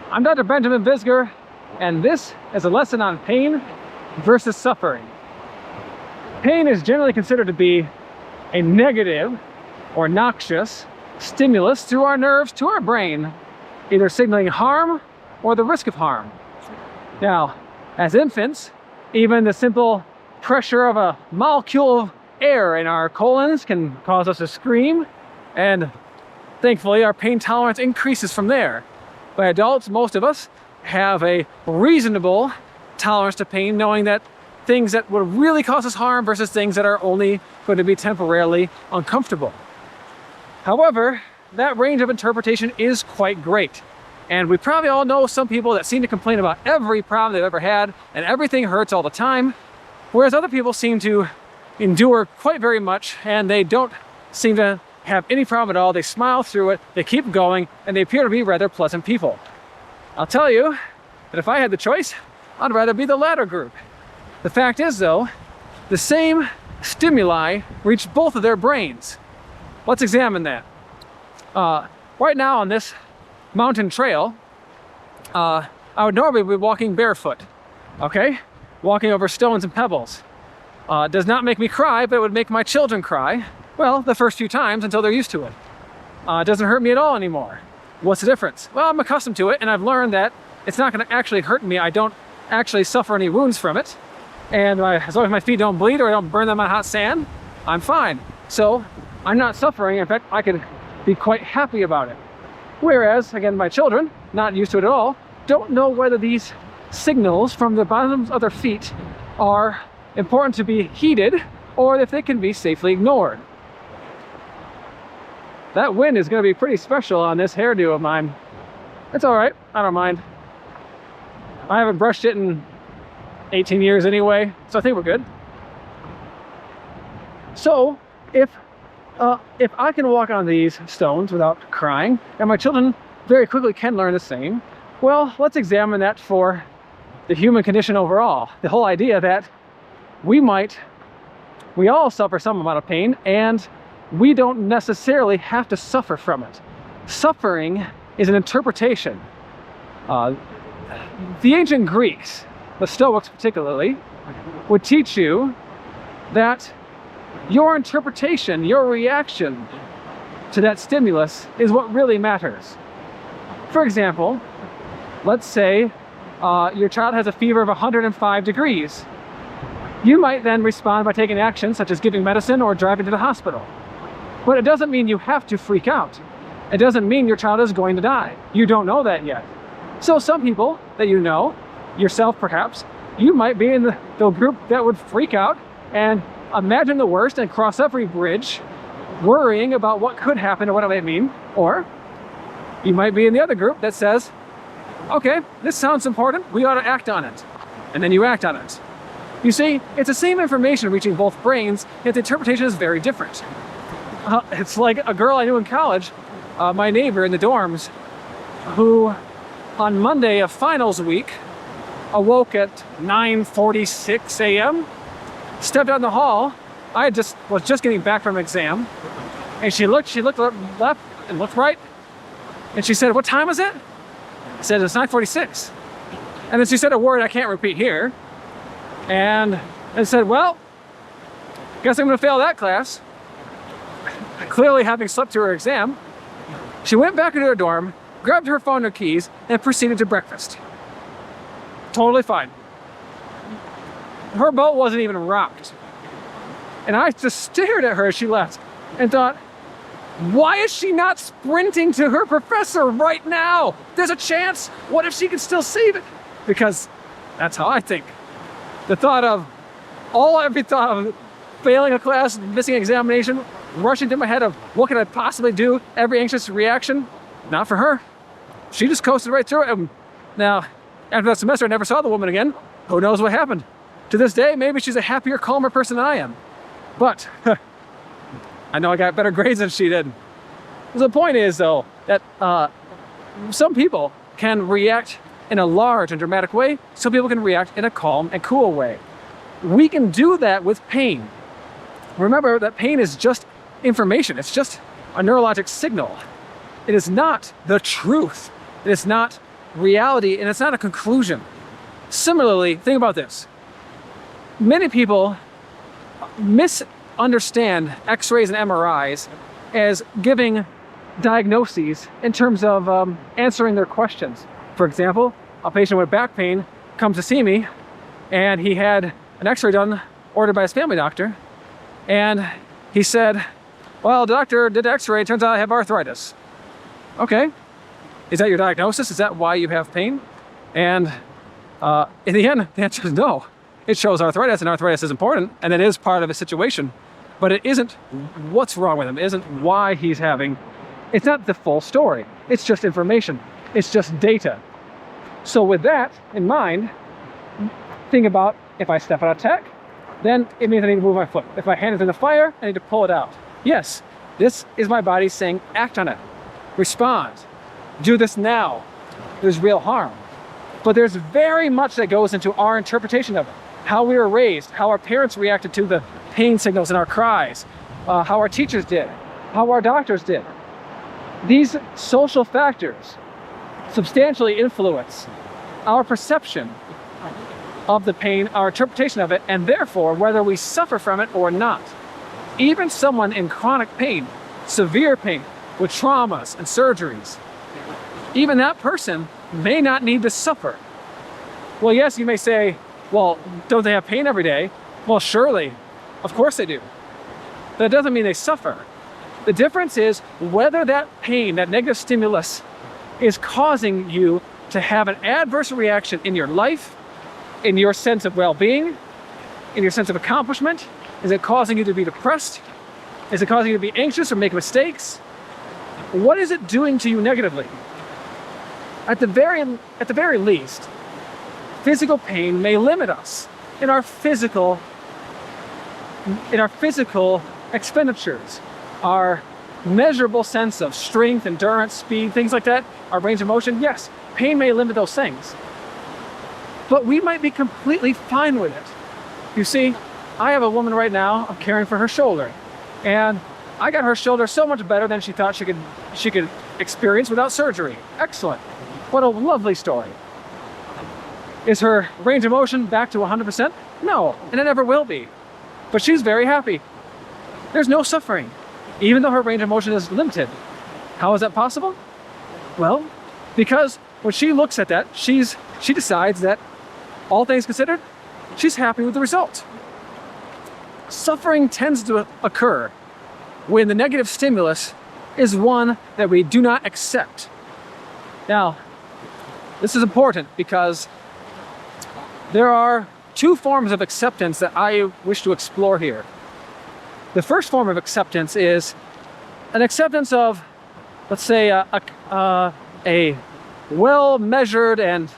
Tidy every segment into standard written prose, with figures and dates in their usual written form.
I'm Dr. Benjamin Bisger, and this is a lesson on pain versus suffering. Pain is generally considered to be a negative or noxious stimulus through our nerves to our brain, either signaling harm or the risk of harm. Now, as infants, even the simple pressure of a molecule of air in our colons can cause us to scream, and thankfully our pain tolerance increases from there. By adults, most of us have a reasonable tolerance to pain, knowing that things that would really cause us harm versus things that are only going to be temporarily uncomfortable. However, that range of interpretation is quite great. And we probably all know some people that seem to complain about every problem they've ever had and everything hurts all the time, whereas other people seem to endure quite very much and they don't seem to have any problem at all. They smile through it, they keep going, and they appear to be rather pleasant people. I'll tell you that if I had the choice, I'd rather be the latter group. The fact is though, the same stimuli reach both of their brains. Let's examine that. Right now on this mountain trail, I would normally be walking barefoot, okay? Walking over stones and pebbles. It does not make me cry, but it would make my children cry. Well, the first few times until they're used to it. It doesn't hurt me at all anymore. What's the difference? Well, I'm accustomed to it, and I've learned that it's not going to actually hurt me. I don't actually suffer any wounds from it. And as long as my feet don't bleed or I don't burn them on hot sand, I'm fine. So I'm not suffering. In fact, I could be quite happy about it. Whereas, again, my children, not used to it at all, don't know whether these signals from the bottoms of their feet are important to be heeded or if they can be safely ignored. That wind is going to be pretty special on this hairdo of mine. It's all right. I don't mind. I haven't brushed it in 18 years anyway, so I think we're good. So, if I can walk on these stones without crying, and my children very quickly can learn the same, well, let's examine that for the human condition overall. The whole idea that we all suffer some amount of pain, and we don't necessarily have to suffer from it. Suffering is an interpretation. The ancient Greeks, the Stoics particularly, would teach you that your interpretation, your reaction to that stimulus is what really matters. For example, let's say your child has a fever of 105 degrees. You might then respond by taking action such as giving medicine or driving to the hospital. But it doesn't mean you have to freak out. It doesn't mean your child is going to die. You don't know that yet. So some people that you know, yourself perhaps, you might be in the group that would freak out and imagine the worst and cross every bridge, worrying about what could happen or what it might mean. Or you might be in the other group that says, okay, this sounds important, we ought to act on it. And then you act on it. You see, it's the same information reaching both brains, yet the interpretation is very different. It's like a girl I knew in college, my neighbor in the dorms, who on Monday of finals week awoke at 9:46 a.m., stepped out in the hall. I was just getting back from an exam, and she looked left and looked right, and she said, "What time is it?" I said, "It's 9:46. And then she said a word I can't repeat here, and said, "Well, guess I'm gonna fail that class." Clearly having slept through her exam, she went back into her dorm, grabbed her phone and her keys, and proceeded to breakfast. Totally fine. Her boat wasn't even rocked. And I just stared at her as she left and thought, why is she not sprinting to her professor right now? There's a chance. What if she can still save it? Because that's how I think. Every thought of failing a class, missing an examination, rushing through my head of what can I possibly do, every anxious reaction, not for her. She just coasted right through it. Now, after that semester, I never saw the woman again. Who knows what happened? To this day, maybe she's a happier, calmer person than I am. But I know I got better grades than she did. The point is, though, that some people can react in a large and dramatic way. Some people can react in a calm and cool way. We can do that with pain. Remember that pain is just information. It's just a neurologic signal. It is not the truth. It is not reality and it's not a conclusion. Similarly, think about this. Many people misunderstand X-rays and MRIs as giving diagnoses in terms of answering their questions. For example, a patient with back pain comes to see me and he had an X-ray done, ordered by his family doctor, and he said, well, doctor did X-ray, turns out I have arthritis. Okay, is that your diagnosis? Is that why you have pain? And in the end, the answer is no. It shows arthritis, and arthritis is important, and it is part of his situation, but it isn't what's wrong with him. It isn't why he's having, it's not the full story. It's just information. It's just data. So with that in mind, think about if I step out of tech, then it means I need to move my foot. If my hand is in the fire, I need to pull it out. Yes, this is my body saying, act on it, respond, do this now. There's real harm. But there's very much that goes into our interpretation of it. How we were raised, how our parents reacted to the pain signals in our cries, how our teachers did, how our doctors did. These social factors substantially influence our perception of the pain, our interpretation of it, and therefore whether we suffer from it or not. Even someone in chronic pain, severe pain, with traumas and surgeries, even that person may not need to suffer. Well, yes, you may say, well, don't they have pain every day? Well, surely, of course they do. But it doesn't mean they suffer. The difference is whether that pain, that negative stimulus, is causing you to have an adverse reaction in your life, in your sense of well-being, in your sense of accomplishment. Is it causing you to be depressed? Is it causing you to be anxious or make mistakes? What is it doing to you negatively? At the very least, physical pain may limit us in our physical expenditures, our measurable sense of strength, endurance, speed, things like that, our range of motion. Yes, pain may limit those things, but we might be completely fine with it. You see, I have a woman right now, I'm caring for her shoulder, and I got her shoulder so much better than she thought she could experience without surgery. Excellent. What a lovely story. Is her range of motion back to 100%? No, and it never will be. But she's very happy. There's no suffering, even though her range of motion is limited. How is that possible? Well, because when she looks at that, she decides that, all things considered, she's happy with the result. Suffering tends to occur when the negative stimulus is one that we do not accept. Now, this is important because there are two forms of acceptance that I wish to explore here. The first form of acceptance is an acceptance of, let's say, a well-measured and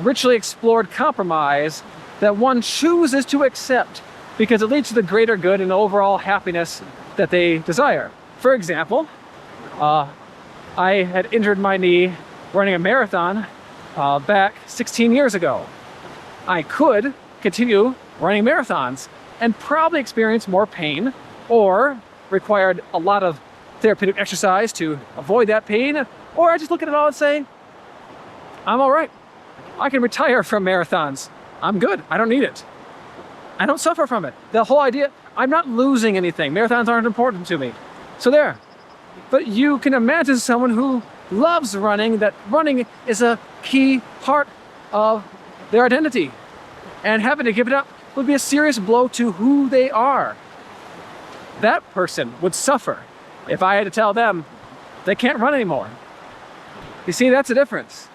richly explored compromise that one chooses to accept because it leads to the greater good and overall happiness that they desire. For example, I had injured my knee running a marathon back 16 years ago. I could continue running marathons and probably experience more pain or required a lot of therapeutic exercise to avoid that pain, or I just look at it all and say, I'm all right. I can retire from marathons. I'm good. I don't need it. I don't suffer from it. The whole idea, I'm not losing anything. Marathons aren't important to me. So there. But you can imagine someone who loves running, that running is a key part of their identity. And having to give it up would be a serious blow to who they are. That person would suffer if I had to tell them they can't run anymore. You see, that's the difference.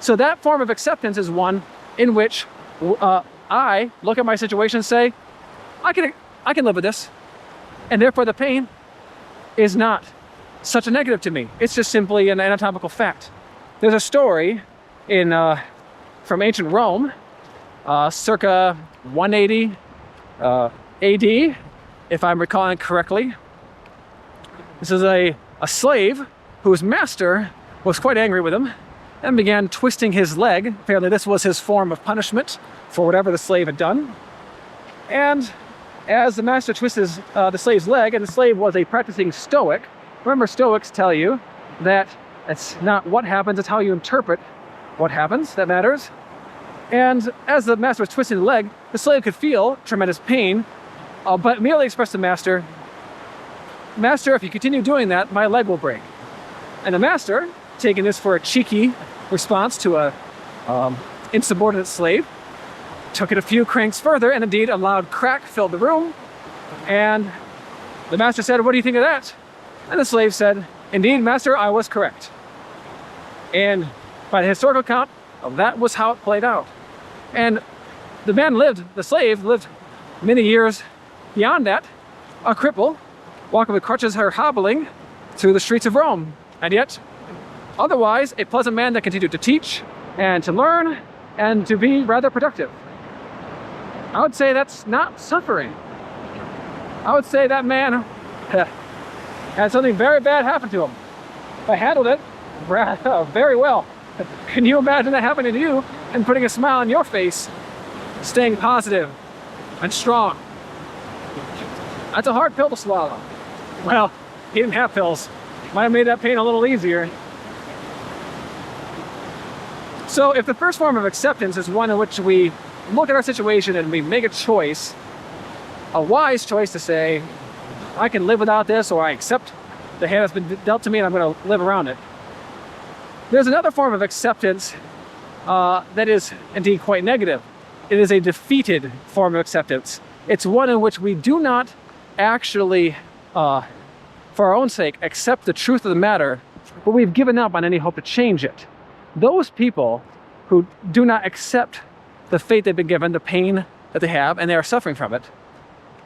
So that form of acceptance is one in which I look at my situation and say, I can live with this. And therefore the pain is not such a negative to me. It's just simply an anatomical fact. There's a story from ancient Rome, circa 180 AD, if I'm recalling correctly. This is a slave whose master was quite angry with him and began twisting his leg. Apparently this was his form of punishment for whatever the slave had done. And as the master twisted the slave's leg, and the slave was a practicing Stoic, remember Stoics tell you that It's not what happens, it's how you interpret what happens that matters. And as the master was twisting the leg, the slave could feel tremendous pain, but merely expressed to the master, "Master, if you continue doing that, my leg will break." And the master, taking this for a cheeky response to a insubordinate slave, took it a few cranks further, and indeed a loud crack filled the room. And the master said, "What do you think of that?" And the slave said, "Indeed, master, I was correct." And by the historical account, that was how it played out. And the slave lived many years beyond that, a cripple, walking with crutches or hobbling through the streets of Rome. And yet, otherwise, a pleasant man that continued to teach and to learn and to be rather productive. I would say that's not suffering. I would say that man had something very bad happen to him. I handled it very well. Can you imagine that happening to you and putting a smile on your face, staying positive and strong? That's a hard pill to swallow. Well, he didn't have pills. Might have made that pain a little easier. So if the first form of acceptance is one in which we look at our situation and we make a choice, a wise choice to say, I can live without this, or I accept the hand that's been dealt to me and I'm going to live around it. There's another form of acceptance that is indeed quite negative. It is a defeated form of acceptance. It's one in which we do not actually, for our own sake, accept the truth of the matter, but we've given up on any hope to change it. Those people who do not accept the fate they've been given, the pain that they have, and they are suffering from it,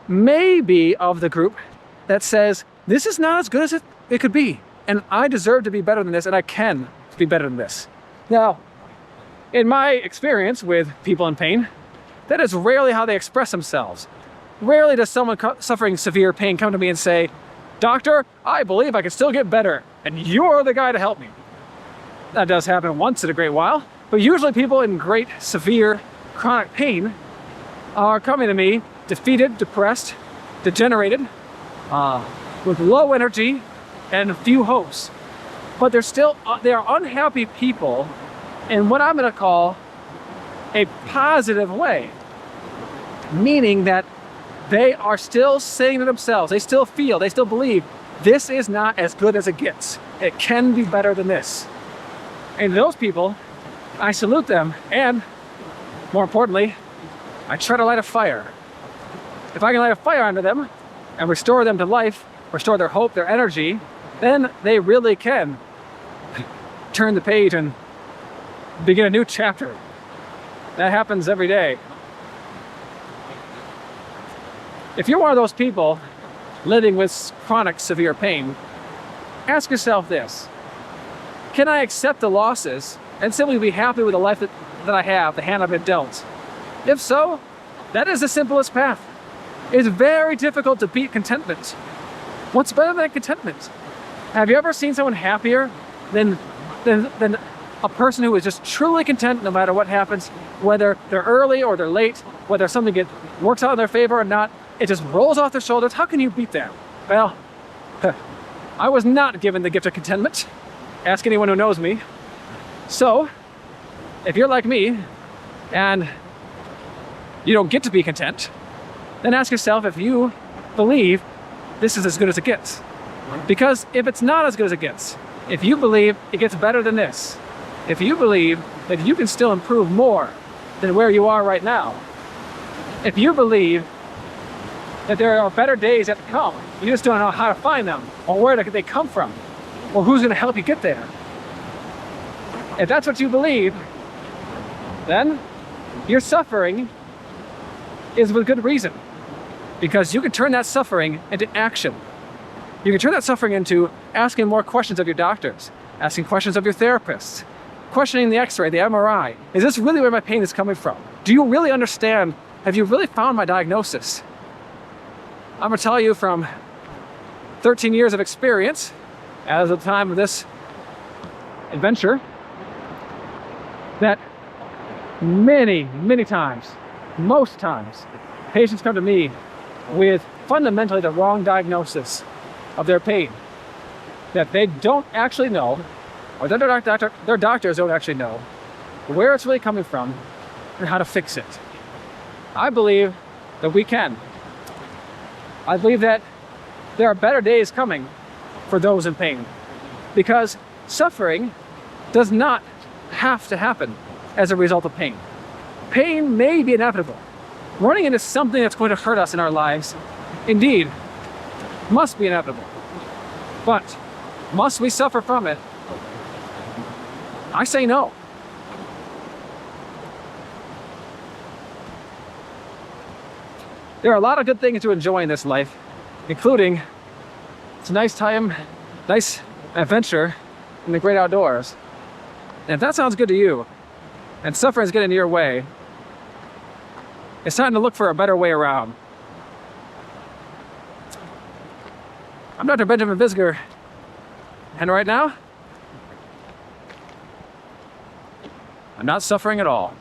may be of the group that says, this is not as good as it could be, and I deserve to be better than this, and I can be better than this. Now, in my experience with people in pain, that is rarely how they express themselves. Rarely does someone suffering severe pain come to me and say, "Doctor, I believe I can still get better, and you're the guy to help me." That does happen once in a great while, but usually people in great, severe, chronic pain are coming to me defeated, depressed, degenerated, with low energy and few hopes. But they are unhappy people in what I'm going to call a positive way, meaning that they are still saying to themselves, they still feel, they still believe, this is not as good as it gets. It can be better than this. And those people, I salute them, and more importantly, I try to light a fire. If I can light a fire under them and restore them to life, restore their hope, their energy, then they really can turn the page and begin a new chapter. That happens every day. If you're one of those people living with chronic severe pain, ask yourself this: can I accept the losses and simply be happy with the life that I have, the hand I've been dealt? If so, that is the simplest path. It's very difficult to beat contentment. What's better than contentment? Have you ever seen someone happier than a person who is just truly content no matter what happens, whether they're early or they're late, whether something works out in their favor or not? It just rolls off their shoulders. How can you beat that? Well, I was not given the gift of contentment. Ask anyone who knows me. So, if you're like me and you don't get to be content, then ask yourself if you believe this is as good as it gets. Because if it's not as good as it gets, if you believe it gets better than this, if you believe that you can still improve more than where you are right now, if you believe that there are better days yet to come, you just don't know how to find them, or where they come from, or who's going to help you get there. If that's what you believe, then your suffering is with good reason, because you can turn that suffering into action. You can turn that suffering into asking more questions of your doctors, asking questions of your therapists, questioning the x-ray, the MRI. Is this really where my pain is coming from? Do you really understand? Have you really found my diagnosis? I'm going to tell you from 13 years of experience, as of the time of this adventure, that many times, most times, patients come to me with fundamentally the wrong diagnosis of their pain. That they don't actually know or their doctors don't actually know where it's really coming from and how to fix it. I believe that we can. I believe that there are better days coming for those in pain, because suffering does not have to happen as a result of pain. Pain may be inevitable. Running into something that's going to hurt us in our lives, indeed, must be inevitable. But must we suffer from it? I say no. There are a lot of good things to enjoy in this life, including it's a nice time, nice adventure in the great outdoors. And if that sounds good to you, and suffering is getting in your way, it's time to look for a better way around. I'm Dr. Benjamin Visger, and right now, I'm not suffering at all.